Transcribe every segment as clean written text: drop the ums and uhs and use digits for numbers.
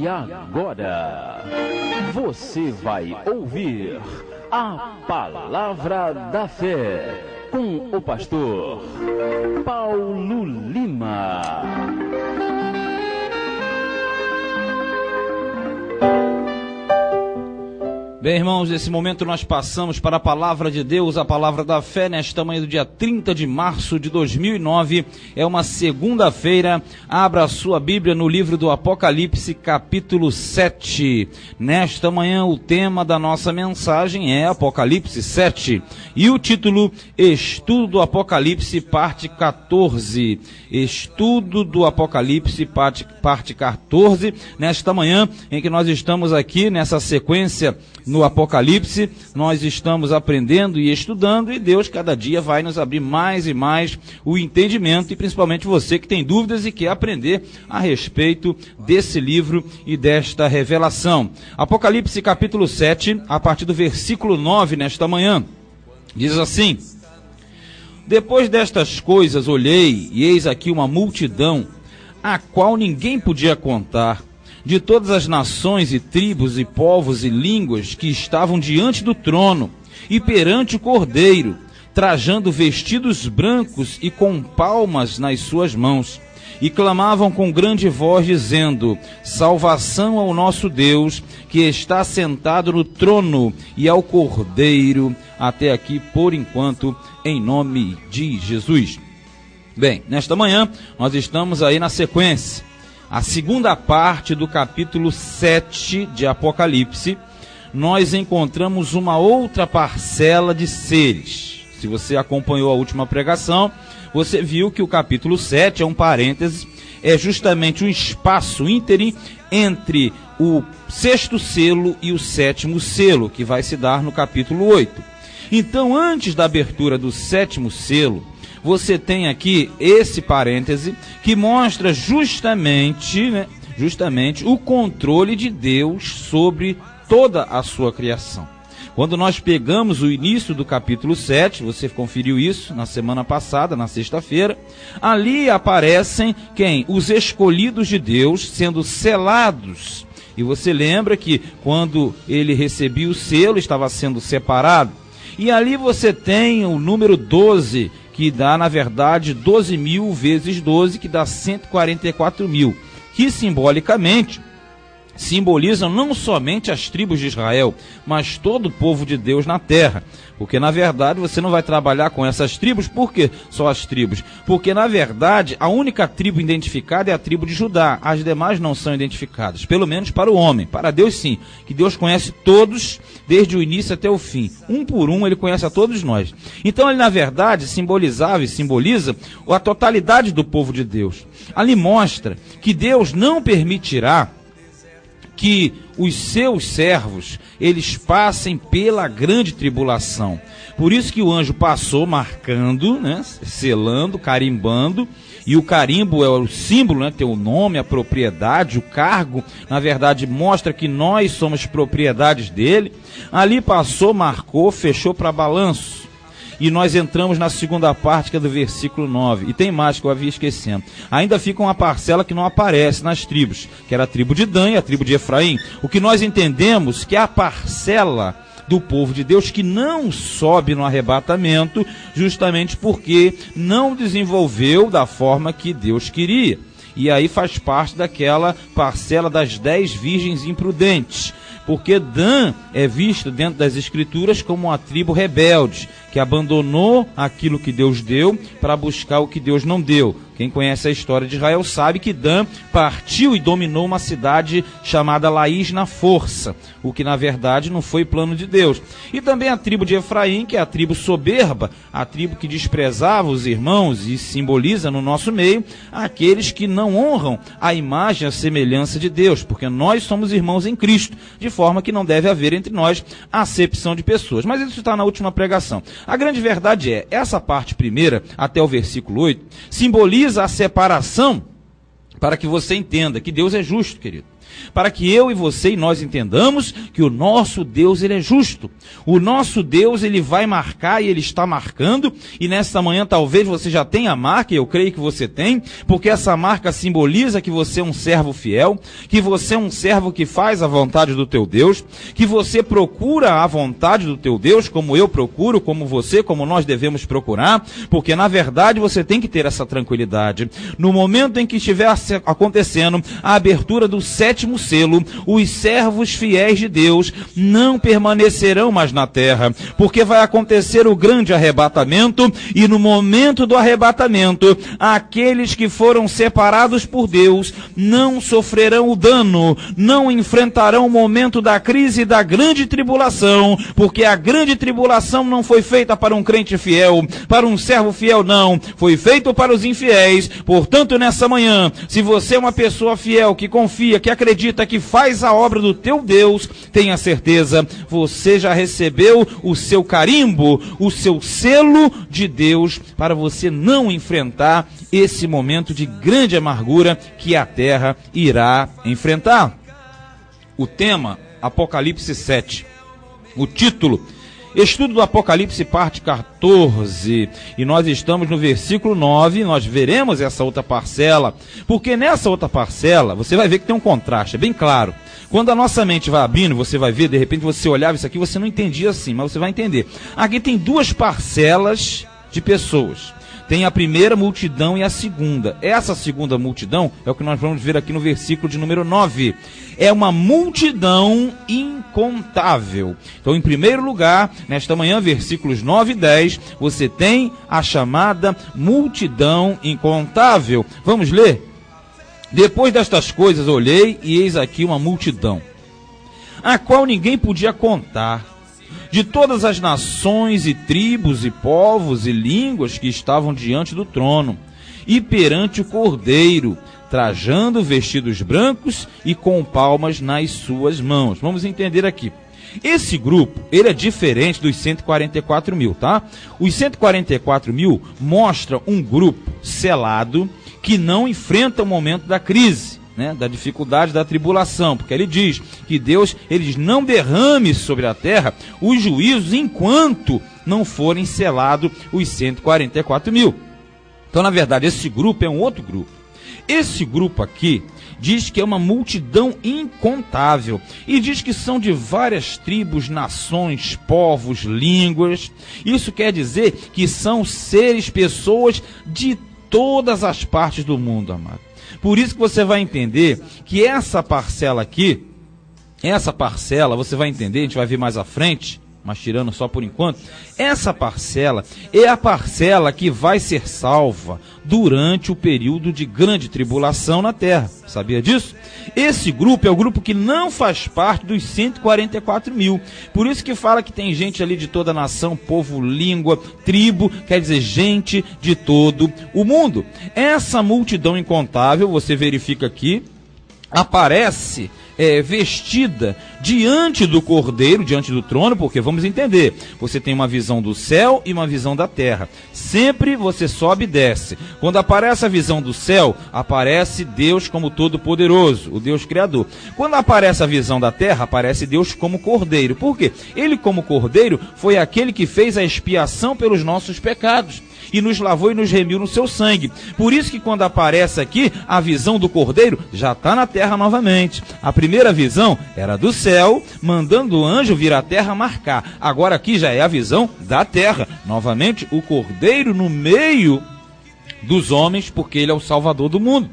E agora, você vai ouvir a Palavra da Fé com o pastor Paulo Lima. Bem, irmãos, nesse momento nós passamos para a Palavra de Deus, a Palavra da Fé, nesta manhã do dia 30 de março de 2009, é uma segunda-feira. Abra a sua Bíblia no livro do Apocalipse, capítulo 7. Nesta manhã o tema da nossa mensagem é Apocalipse 7 e o título, Estudo do Apocalipse, parte 14. Estudo do Apocalipse, parte 14, nesta manhã em que nós estamos aqui nessa sequência no Apocalipse, nós estamos aprendendo e estudando, e Deus cada dia vai nos abrir mais e mais o entendimento, e principalmente você que tem dúvidas e quer aprender a respeito desse livro e desta revelação. Apocalipse capítulo 7, a partir do versículo 9 nesta manhã, diz assim: Depois destas coisas olhei, e eis aqui uma multidão, a qual ninguém podia contar, de todas as nações e tribos e povos e línguas que estavam diante do trono e perante o Cordeiro, trajando vestidos brancos e com palmas nas suas mãos, e clamavam com grande voz, dizendo: Salvação ao nosso Deus, que está sentado no trono, e ao Cordeiro. Até aqui, por enquanto, em nome de Jesus. Bem, nesta manhã, nós estamos aí na sequência. A segunda parte do capítulo 7 de Apocalipse, nós encontramos uma outra parcela de seres. Se você acompanhou a última pregação, você viu que o capítulo 7 é um parênteses, é justamente um espaço ínterim entre o sexto selo e o sétimo selo, que vai se dar no capítulo 8. Então, antes da abertura do sétimo selo, você tem aqui esse parêntese que mostra justamente o controle de Deus sobre toda a sua criação. Quando nós pegamos o início do capítulo 7, você conferiu isso na semana passada, na sexta-feira, ali aparecem quem? Os escolhidos de Deus sendo selados. E você lembra que quando ele recebia o selo, estava sendo separado. E ali você tem o número 12, que dá, na verdade, 12 mil vezes 12, que dá 144 mil, que simbolicamente simbolizam não somente as tribos de Israel, mas todo o povo de Deus na terra. Porque, na verdade, você não vai trabalhar com essas tribos. Por que só as tribos? Porque, na verdade, a única tribo identificada é a tribo de Judá. As demais não são identificadas, pelo menos para o homem. Para Deus, sim, que Deus conhece todos, desde o início até o fim. Um por um, ele conhece a todos nós. Então, ele, na verdade, simbolizava e simboliza a totalidade do povo de Deus. Ali mostra que Deus não permitirá que os seus servos, eles passem pela grande tribulação. Por isso que o anjo passou marcando, selando, carimbando, e o carimbo é o símbolo, tem o nome, a propriedade, o cargo, na verdade mostra que nós somos propriedades dele. Ali passou, marcou, fechou para balanço. E nós entramos na segunda parte, que é do versículo 9. E tem mais que eu havia esquecendo. Ainda fica uma parcela que não aparece nas tribos, que era a tribo de Dan e a tribo de Efraim. O que nós entendemos que é a parcela do povo de Deus que não sobe no arrebatamento, justamente porque não desenvolveu da forma que Deus queria. E aí faz parte daquela parcela das 10 virgens imprudentes. Porque Dan é visto dentro das Escrituras como uma tribo rebelde, que abandonou aquilo que Deus deu para buscar o que Deus não deu. Quem conhece a história de Israel sabe que Dan partiu e dominou uma cidade chamada Laís na força, o que na verdade não foi plano de Deus. E também a tribo de Efraim, que é a tribo soberba, a tribo que desprezava os irmãos e simboliza no nosso meio aqueles que não honram a imagem e a semelhança de Deus, porque nós somos irmãos em Cristo, de forma que não deve haver entre nós acepção de pessoas. Mas isso está na última pregação. A grande verdade é, essa parte primeira, até o versículo 8, simboliza a separação, para que você entenda que Deus é justo, querido. para que eu e você e nós entendamos que o nosso Deus, ele é justo. O nosso Deus, ele vai marcar e ele está marcando, e nesta manhã talvez você já tenha a marca, e eu creio que você tem, porque essa marca simboliza que você é um servo fiel, que você é um servo que faz a vontade do teu Deus, que você procura a vontade do teu Deus, como eu procuro, como você, como nós devemos procurar, porque na verdade você tem que ter essa tranquilidade. No momento em que estiver acontecendo a abertura do 7º selo, os servos fiéis de Deus não permanecerão mais na terra, porque vai acontecer o grande arrebatamento, e no momento do arrebatamento, aqueles que foram separados por Deus não sofrerão o dano, não enfrentarão o momento da crise e da grande tribulação, porque a grande tribulação não foi feita para um crente fiel, para um servo fiel, não, foi feito para os infiéis. Portanto, nessa manhã, se você é uma pessoa fiel, que confia, que acredita, que faz a obra do teu Deus, tenha certeza, você já recebeu o seu carimbo, o seu selo de Deus, para você não enfrentar esse momento de grande amargura que a terra irá enfrentar. O tema, Apocalipse 7. O título, Estudo do Apocalipse, parte 14, e nós estamos no versículo 9, nós veremos essa outra parcela, porque nessa outra parcela, você vai ver que tem um contraste, é bem claro. Quando a nossa mente vai abrindo, você vai ver, de repente você olhava isso aqui, você não entendia assim, mas você vai entender. Aqui tem duas parcelas de pessoas. Tem a primeira multidão e a segunda. Essa segunda multidão é o que nós vamos ver aqui no versículo de número 9. É uma multidão incontável. Então, em primeiro lugar, nesta manhã, versículos 9 e 10, você tem a chamada multidão incontável. Vamos ler? Depois destas coisas olhei, e eis aqui uma multidão, a qual ninguém podia contar, de todas as nações e tribos e povos e línguas que estavam diante do trono e perante o Cordeiro, trajando vestidos brancos e com palmas nas suas mãos. Vamos entender aqui. Esse grupo, ele é diferente dos 144 mil, tá? Os 144 mil mostra um grupo selado que não enfrenta o momento da crise, né, da dificuldade, da tribulação, porque ele diz que Deus, ele não derrame sobre a terra os juízos enquanto não forem selados os 144 mil. Então, na verdade, esse grupo é um outro grupo. Esse grupo aqui diz que é uma multidão incontável, e diz que são de várias tribos, nações, povos, línguas. Isso quer dizer que são seres, pessoas de todas as partes do mundo, amado. Por isso que você vai entender que essa parcela aqui, essa parcela, você vai entender, a gente vai ver mais à frente, mas tirando só por enquanto, essa parcela é a parcela que vai ser salva durante o período de grande tribulação na terra. Sabia disso? Esse grupo é o grupo que não faz parte dos 144 mil. Por isso que fala que tem gente ali de toda nação, povo, língua, tribo, quer dizer, gente de todo o mundo. Essa multidão incontável, você verifica aqui, aparece vestida diante do Cordeiro, diante do trono, porque vamos entender, você tem uma visão do céu e uma visão da terra. Sempre você sobe e desce. Quando aparece a visão do céu, aparece Deus como Todo-Poderoso, o Deus Criador. Quando aparece a visão da terra, aparece Deus como Cordeiro. Por quê? Ele, como Cordeiro, foi aquele que fez a expiação pelos nossos pecados e nos lavou e nos remiu no seu sangue. Por isso que quando aparece aqui a visão do Cordeiro, já está na terra novamente. A primeira visão era do céu, mandando o anjo vir à terra marcar. Agora aqui já é a visão da terra. Novamente, o Cordeiro no meio dos homens, porque ele é o Salvador do mundo.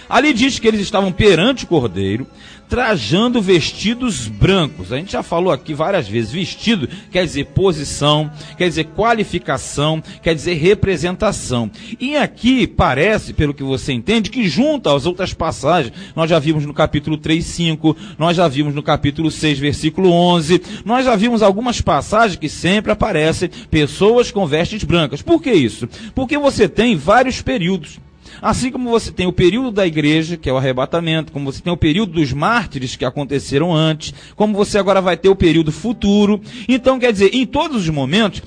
Ali diz que eles estavam perante o Cordeiro, trajando vestidos brancos. A gente já falou aqui várias vezes, vestido quer dizer posição, quer dizer qualificação, quer dizer representação. E aqui parece, pelo que você entende, que junto às outras passagens, nós já vimos no capítulo 3:5, nós já vimos no capítulo 6, versículo 11, nós já vimos algumas passagens que sempre aparecem pessoas com vestes brancas. Por que isso? Porque você tem vários períodos. Assim como você tem o período da igreja, que é o arrebatamento, como você tem o período dos mártires que aconteceram antes, como você agora vai ter o período futuro. Então, quer dizer, em todos os momentos,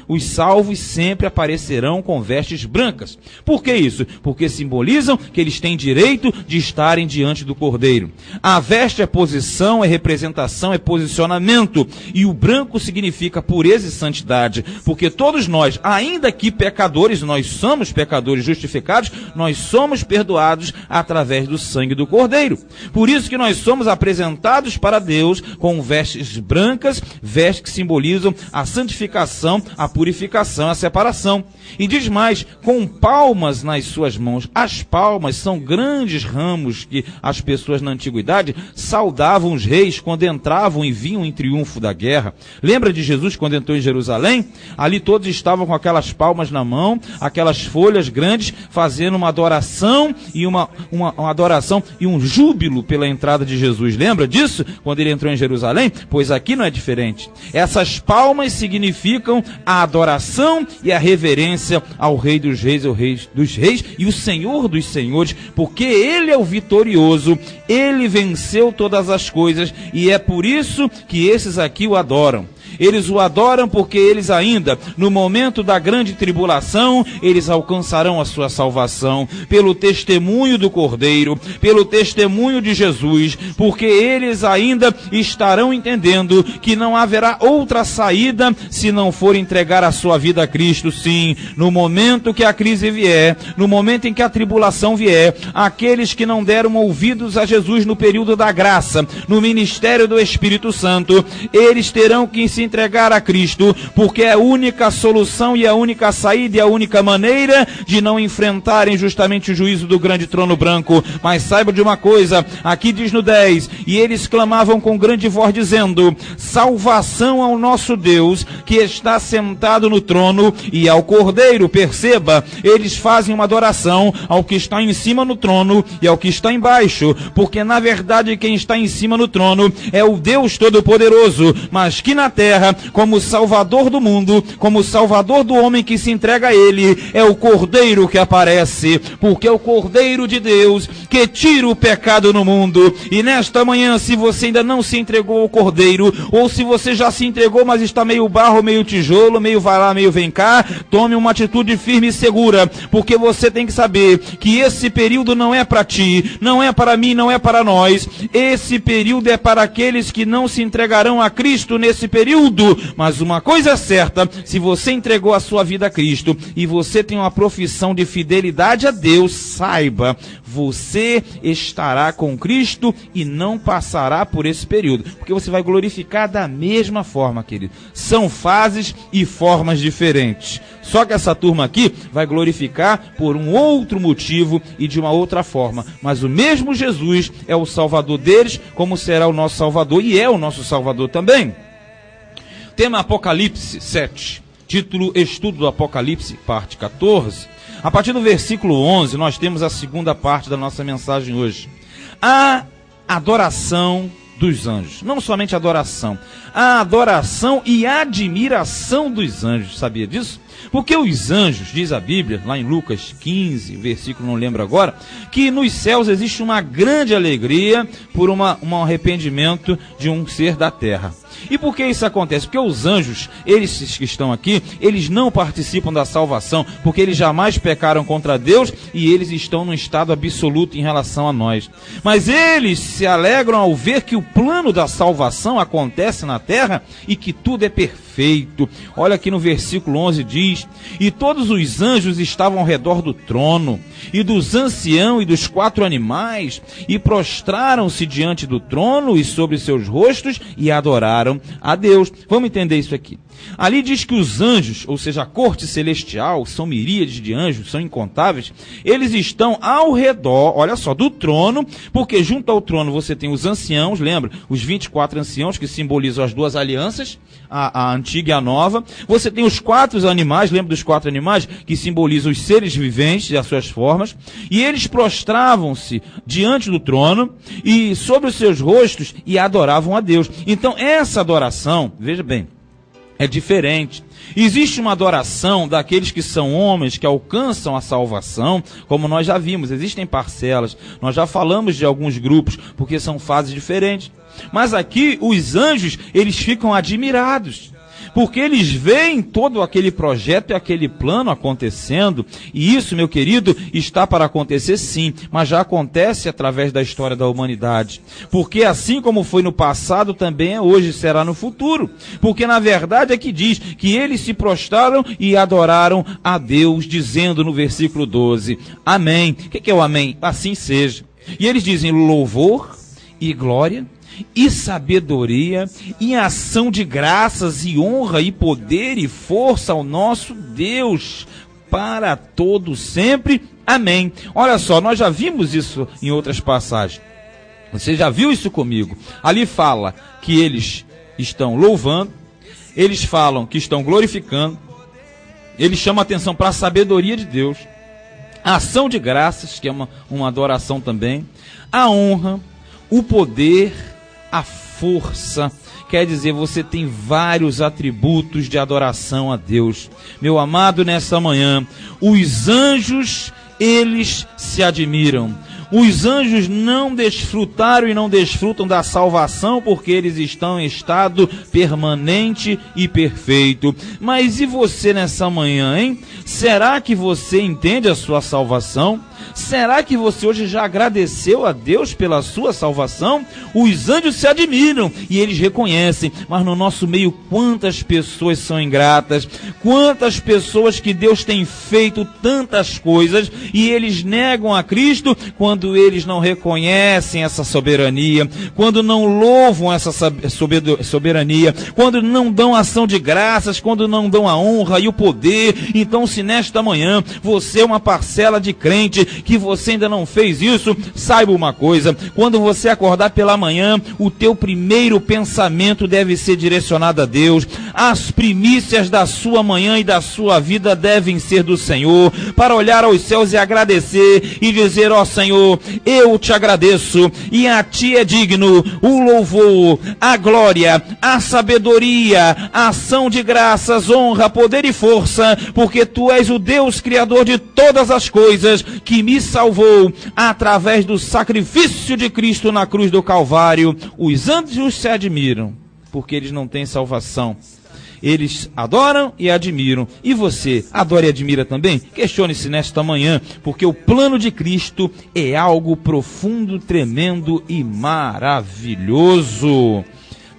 os salvos sempre aparecerão com vestes brancas. Por que isso? Porque simbolizam que eles têm direito de estarem diante do Cordeiro. A veste é posição, é representação, é posicionamento. E o branco significa pureza e santidade. Porque todos nós, ainda que pecadores, nós somos pecadores justificados, nós somos perdoados através do sangue do Cordeiro. Por isso que nós somos apresentados para Deus com vestes brancas, vestes que simbolizam a santificação, a purificação, a separação. E diz mais, com palmas nas suas mãos. As palmas são grandes ramos que as pessoas na antiguidade saudavam os reis quando entravam e vinham em triunfo da guerra. Lembra de Jesus quando entrou em Jerusalém? Ali todos estavam com aquelas palmas na mão, aquelas folhas grandes, fazendo uma adoração e uma adoração e um júbilo pela entrada de Jesus. Lembra disso? Quando ele entrou em Jerusalém? Pois aqui não é diferente. Essas palmas significam a adoração e a reverência ao Rei dos Reis, ao Rei dos Reis e o Senhor dos Senhores, porque Ele é o vitorioso, Ele venceu todas as coisas e é por isso que esses aqui o adoram. Eles o adoram porque eles ainda, no momento da grande tribulação, eles alcançarão a sua salvação pelo testemunho do Cordeiro, pelo testemunho de Jesus, porque eles ainda estarão entendendo que não haverá outra saída se não for entregar a sua vida a Cristo. Sim, no momento que a crise vier, no momento em que a tribulação vier, aqueles que não deram ouvidos a Jesus no período da graça, no ministério do Espírito Santo, eles terão que se entregar a Cristo, porque é a única solução e a única saída e a única maneira de não enfrentarem justamente o juízo do grande trono branco. Mas saiba de uma coisa, aqui diz no 10, e eles clamavam com grande voz dizendo, salvação ao nosso Deus que está sentado no trono e ao Cordeiro. Perceba, eles fazem uma adoração ao que está em cima no trono e ao que está embaixo, porque na verdade quem está em cima no trono é o Deus Todo-Poderoso, mas que na terra, como Salvador do mundo, como Salvador do homem que se entrega a Ele, é o Cordeiro que aparece, porque é o Cordeiro de Deus que tira o pecado no mundo. E nesta manhã, se você ainda não se entregou ao Cordeiro, ou se você já se entregou, mas está meio barro, meio tijolo, meio vai lá, meio vem cá, tome uma atitude firme e segura, porque você tem que saber que esse período não é para ti, não é para mim, não é para nós. Esse período é para aqueles que não se entregarão a Cristo nesse período. Mas uma coisa é certa, se você entregou a sua vida a Cristo e você tem uma profissão de fidelidade a Deus, saiba, você estará com Cristo e não passará por esse período, porque você vai glorificar da mesma forma, querido. São fases e formas diferentes. Só que essa turma aqui vai glorificar por um outro motivo e de uma outra forma. Mas o mesmo Jesus é o Salvador deles, como será o nosso Salvador e é o nosso Salvador também. Tema Apocalipse 7, título Estudo do Apocalipse, parte 14. A partir do versículo 11, nós temos a segunda parte da nossa mensagem hoje. A adoração dos anjos. Não somente adoração, a adoração e admiração dos anjos. Sabia disso? Porque os anjos, diz a Bíblia, lá em Lucas 15, versículo não lembro agora, que nos céus existe uma grande alegria por um arrependimento de um ser da terra. E por que isso acontece? Porque os anjos, eles que estão aqui, eles não participam da salvação, porque eles jamais pecaram contra Deus e eles estão num estado absoluto em relação a nós. Mas eles se alegram ao ver que o plano da salvação acontece na terra e que tudo é perfeito. Olha aqui no versículo 11 diz, e todos os anjos estavam ao redor do trono, e dos anciãos e dos 4 animais, e prostraram-se diante do trono e sobre seus rostos, e adoraram a Deus. Vamos entender isso aqui. Ali diz que os anjos, ou seja, a corte celestial, são miríades de anjos, são incontáveis, eles estão ao redor, olha só, do trono, porque junto ao trono você tem os anciãos, lembra? Os 24 anciãos que simbolizam as 2 alianças, a antiga e a nova. Você tem os 4 animais, lembra dos 4 animais? Que simbolizam os seres viventes e as suas formas. E eles prostravam-se diante do trono e sobre os seus rostos e adoravam a Deus. Então essa adoração, veja bem, é diferente. Existe uma adoração daqueles que são homens, que alcançam a salvação, como nós já vimos, existem parcelas, nós já falamos de alguns grupos, porque são fases diferentes. Mas aqui, os anjos, eles ficam admirados, porque eles veem todo aquele projeto e aquele plano acontecendo, e isso, meu querido, está para acontecer sim, mas já acontece através da história da humanidade, porque assim como foi no passado, também é hoje, será no futuro, porque na verdade é que diz que eles se prostraram e adoraram a Deus, dizendo no versículo 12, amém. O que é o amém? Assim seja. E eles dizem louvor e glória, e sabedoria, e ação de graças, e honra, e poder, e força ao nosso Deus, para todo sempre. Amém. Olha só, nós já vimos isso em outras passagens. Você já viu isso comigo? Ali fala que eles estão louvando, eles falam que estão glorificando, eles chamam a atenção para a sabedoria de Deus, a ação de graças, que é uma adoração também, a honra, o poder, a força. Quer dizer, você tem vários atributos de adoração a Deus. Meu amado, nessa manhã, os anjos, eles se admiram. Os anjos não desfrutaram e não desfrutam da salvação porque eles estão em estado permanente e perfeito. Mas e você nessa manhã, hein? Será que você entende a sua salvação? Será que você hoje já agradeceu a Deus pela sua salvação? Os anjos se admiram e eles reconhecem, mas no nosso meio quantas pessoas são ingratas, quantas pessoas que Deus tem feito tantas coisas e eles negam a Cristo quando eles não reconhecem essa soberania, quando não louvam essa soberania, quando não dão ação de graças, quando não dão a honra e o poder. Então, se nesta manhã você é uma parcela de crente que você ainda não fez isso, saiba uma coisa: quando você acordar pela manhã, o teu primeiro pensamento deve ser direcionado a Deus. As primícias da sua manhã e da sua vida devem ser do Senhor, para olhar aos céus e agradecer e dizer: ó Senhor, eu te agradeço, e a ti é digno o louvor, a glória, a sabedoria, a ação de graças, honra, poder e força, porque tu és o Deus criador de todas as coisas, que me salvou através do sacrifício de Cristo na cruz do Calvário. Os anjos se admiram, porque eles não têm salvação. Eles adoram e admiram. E você, adora e admira também? Questione-se nesta manhã, porque o plano de Cristo é algo profundo, tremendo e maravilhoso.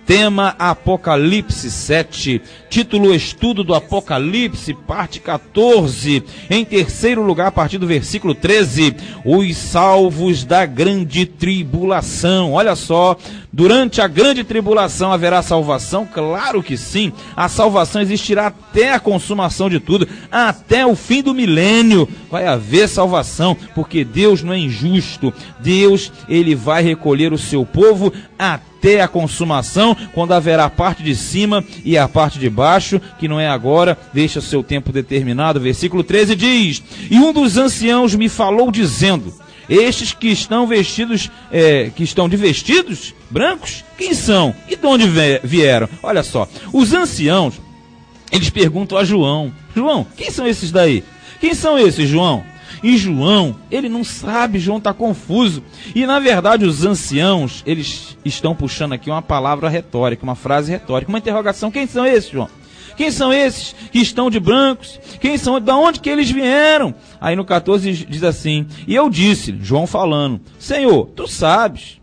Tema Apocalipse 7, título Estudo do Apocalipse, parte 14, em terceiro lugar, a partir do versículo 13, os salvos da grande tribulação. Olha só, durante a grande tribulação haverá salvação? Claro que sim, a salvação existirá até a consumação de tudo, até o fim do milênio vai haver salvação, porque Deus não é injusto. Deus, ele vai recolher o seu povo até a consumação, quando haverá a parte de cima e a parte de baixo, que não é agora, deixa seu tempo determinado. Versículo 13 diz: e um dos anciãos me falou dizendo: estes que estão vestidos, que estão de vestidos brancos, quem são? E de onde vieram? Olha só, os anciãos, eles perguntam a João: João, quem são esses daí? Quem são esses, João? E João, ele não sabe, João está confuso. E na verdade os anciãos, eles estão puxando aqui uma palavra retórica, uma frase retórica, uma interrogação. Quem são esses, João? Quem são esses que estão de brancos? Quem são? Da onde que eles vieram? Aí no 14 diz assim: e eu disse, João falando: Senhor, tu sabes.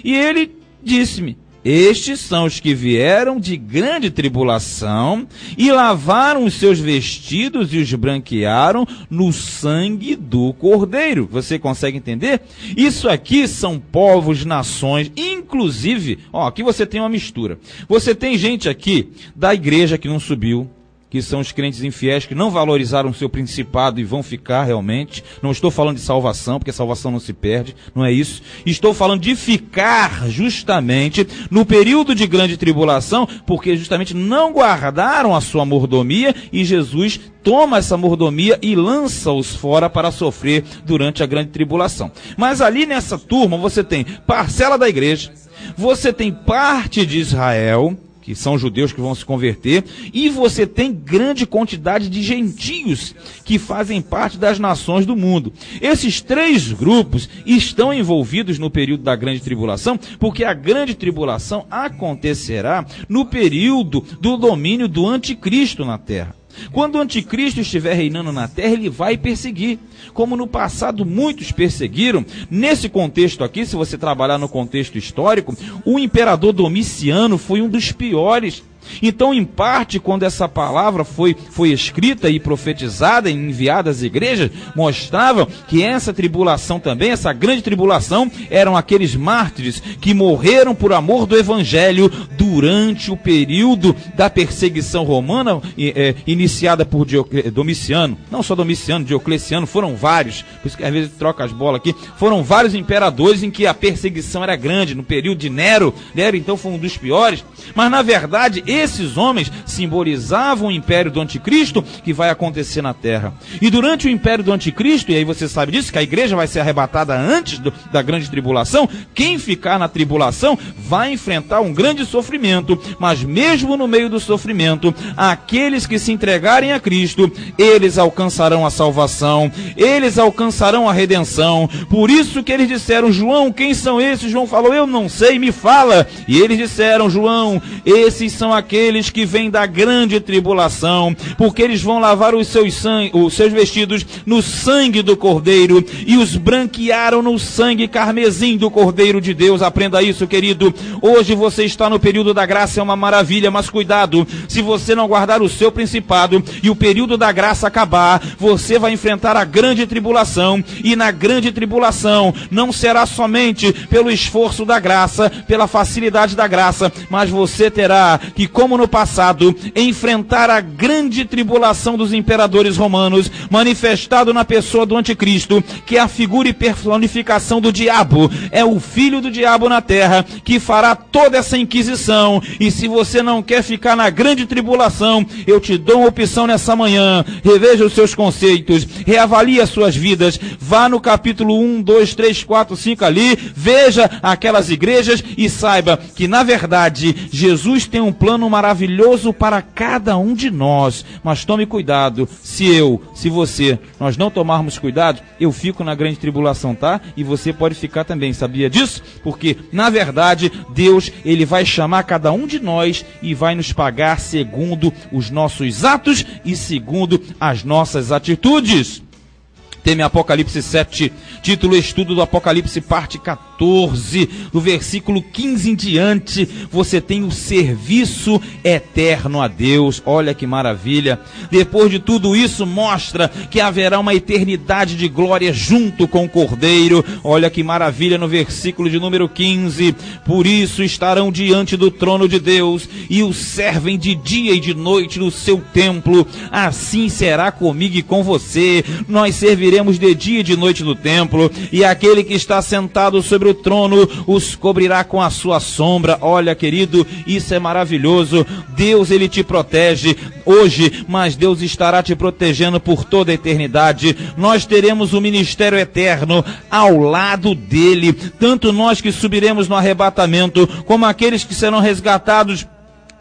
E ele disse-me: estes são os que vieram de grande tribulação e lavaram os seus vestidos e os branquearam no sangue do Cordeiro. Você consegue entender? Isso aqui são povos, nações, inclusive, ó, aqui você tem uma mistura. Você tem gente aqui da igreja que não subiu, que são os crentes infiéis, que não valorizaram o seu principado e vão ficar realmente. Não estou falando de salvação, porque a salvação não se perde, não é isso. Estou falando de ficar justamente no período de grande tribulação, porque justamente não guardaram a sua mordomia, e Jesus toma essa mordomia e lança-os fora para sofrer durante a grande tribulação. Mas ali nessa turma você tem parcela da igreja, você tem parte de Israel, que são judeus que vão se converter, e você tem grande quantidade de gentios que fazem parte das nações do mundo. Esses três grupos estão envolvidos no período da grande tribulação, porque a grande tribulação acontecerá no período do domínio do anticristo na terra. Quando o anticristo estiver reinando na terra, ele vai perseguir. Como no passado muitos perseguiram, nesse contexto aqui, se você trabalhar no contexto histórico, o imperador Domiciano foi um dos piores. Então, em parte, quando essa palavra foi escrita e profetizada e enviada às igrejas, mostrava que essa tribulação também, essa grande tribulação, eram aqueles mártires que morreram por amor do evangelho durante o período da perseguição romana iniciada por Domiciano. Não só Domiciano, Diocleciano, foram vários, por isso que às vezes troca as bolas aqui, foram vários imperadores em que a perseguição era grande. No período de Nero então foi um dos piores, mas na verdade esses homens simbolizavam o império do anticristo que vai acontecer na terra. E durante o império do anticristo, e aí você sabe disso, que a igreja vai ser arrebatada antes da grande tribulação, quem ficar na tribulação vai enfrentar um grande sofrimento, mas mesmo no meio do sofrimento, aqueles que se entregarem a Cristo, eles alcançarão a salvação, eles alcançarão a redenção. Por isso que eles disseram: João, quem são esses? João falou: eu não sei, me fala. E eles disseram: João, esses são aqueles que vêm da grande tribulação, porque eles vão lavar os seus vestidos no sangue do Cordeiro, e os branquearam no sangue carmesim do Cordeiro de Deus. Aprenda isso, querido. Hoje você está no período da graça, é uma maravilha, mas cuidado, se você não guardar o seu principado e o período da graça acabar, você vai enfrentar a grande tribulação, e na grande tribulação não será somente pelo esforço da graça, pela facilidade da graça, mas você terá que, como no passado, enfrentar a grande tribulação dos imperadores romanos, manifestado na pessoa do anticristo, que é a figura e personificação do diabo, é o filho do diabo na terra, que fará toda essa inquisição. E se você não quer ficar na grande tribulação, eu te dou uma opção nessa manhã: reveja os seus conceitos, reavalie as suas vidas, vá no capítulo 1, 2, 3, 4, 5 ali, veja aquelas igrejas e saiba que, na verdade, Jesus tem um plano maravilhoso para cada um de nós. Mas tome cuidado, se você, nós não tomarmos cuidado, eu fico na grande tribulação, tá? E você pode ficar também, sabia disso? Porque, na verdade, Deus, ele vai chamar cada um de nós e vai nos pagar segundo os nossos atos e segundo as nossas atitudes. Teme Apocalipse 7, título Estudo do Apocalipse, parte 14, do versículo 15 em diante, você tem o serviço eterno a Deus. Olha que maravilha. Depois de tudo isso, mostra que haverá uma eternidade de glória junto com o Cordeiro. Olha que maravilha no versículo de número 15. Por isso estarão diante do trono de Deus e o servem de dia e de noite no seu templo. Assim será comigo e com você. Nós serviremos de dia e de noite no templo, e aquele que está sentado sobre o trono os cobrirá com a sua sombra. Olha, querido, isso é maravilhoso. Deus, ele te protege hoje, mas Deus estará te protegendo por toda a eternidade. Nós teremos o ministério eterno ao lado dele, tanto nós que subiremos no arrebatamento, como aqueles que serão resgatados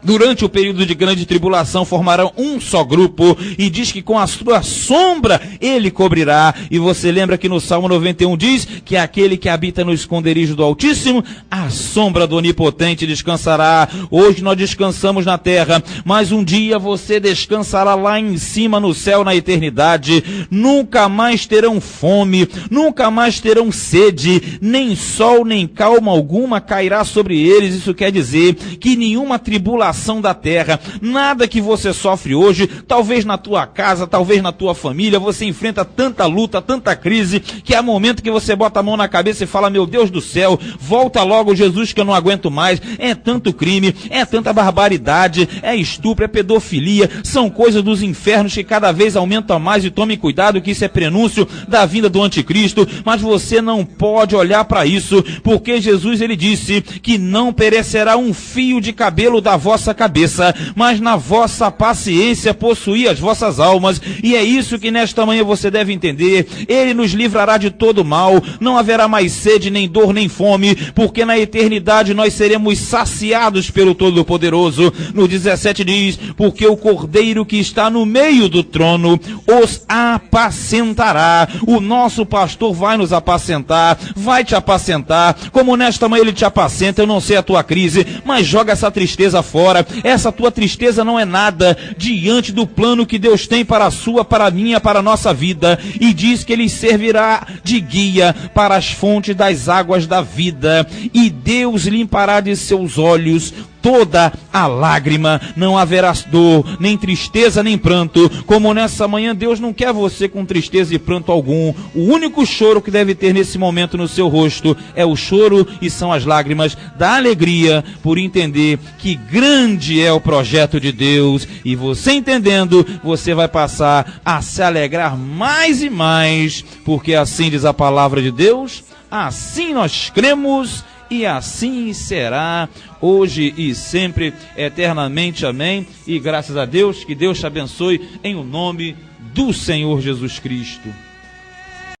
durante o período de grande tribulação, formarão um só grupo, e diz que com a sua sombra ele cobrirá. E você lembra que no Salmo 91 diz que aquele que habita no esconderijo do Altíssimo, a sombra do Onipotente descansará. Hoje nós descansamos na terra, mas um dia você descansará lá em cima no céu, na eternidade. Nunca mais terão fome, nunca mais terão sede, nem sol nem calma alguma cairá sobre eles. Isso quer dizer que nenhuma tribulação da terra, nada que você sofre hoje, talvez na tua casa, talvez na tua família, você enfrenta tanta luta, tanta crise, que há momento que você bota a mão na cabeça e fala: meu Deus do céu, volta logo Jesus, que eu não aguento mais. É tanto crime, é tanta barbaridade, é estupro, é pedofilia, são coisas dos infernos que cada vez aumentam mais, e tome cuidado que isso é prenúncio da vinda do anticristo. Mas você não pode olhar para isso, porque Jesus, ele disse que não perecerá um fio de cabelo da vossa vossa cabeça, mas na vossa paciência possuí as vossas almas. E é isso que nesta manhã você deve entender. Ele nos livrará de todo mal, não haverá mais sede, nem dor, nem fome, porque na eternidade nós seremos saciados pelo Todo-Poderoso. No 17 diz, porque o Cordeiro que está no meio do trono os apacentará. O nosso pastor vai nos apacentar, vai te apacentar, como nesta manhã ele te apacenta. Eu não sei a tua crise, mas joga essa tristeza fora. Essa tua tristeza não é nada diante do plano que Deus tem para a sua, para a minha, para a nossa vida, e diz que ele servirá de guia para as fontes das águas da vida, e Deus limpará de seus olhos toda a lágrima. Não haverá dor, nem tristeza, nem pranto. Como nessa manhã, Deus não quer você com tristeza e pranto algum. O único choro que deve ter nesse momento no seu rosto é o choro e são as lágrimas da alegria por entender que grande é o projeto de Deus. E você entendendo, você vai passar a se alegrar mais e mais, porque assim diz a palavra de Deus, assim nós cremos e assim será, hoje e sempre, eternamente, amém. E graças a Deus, que Deus te abençoe, em o nome do Senhor Jesus Cristo.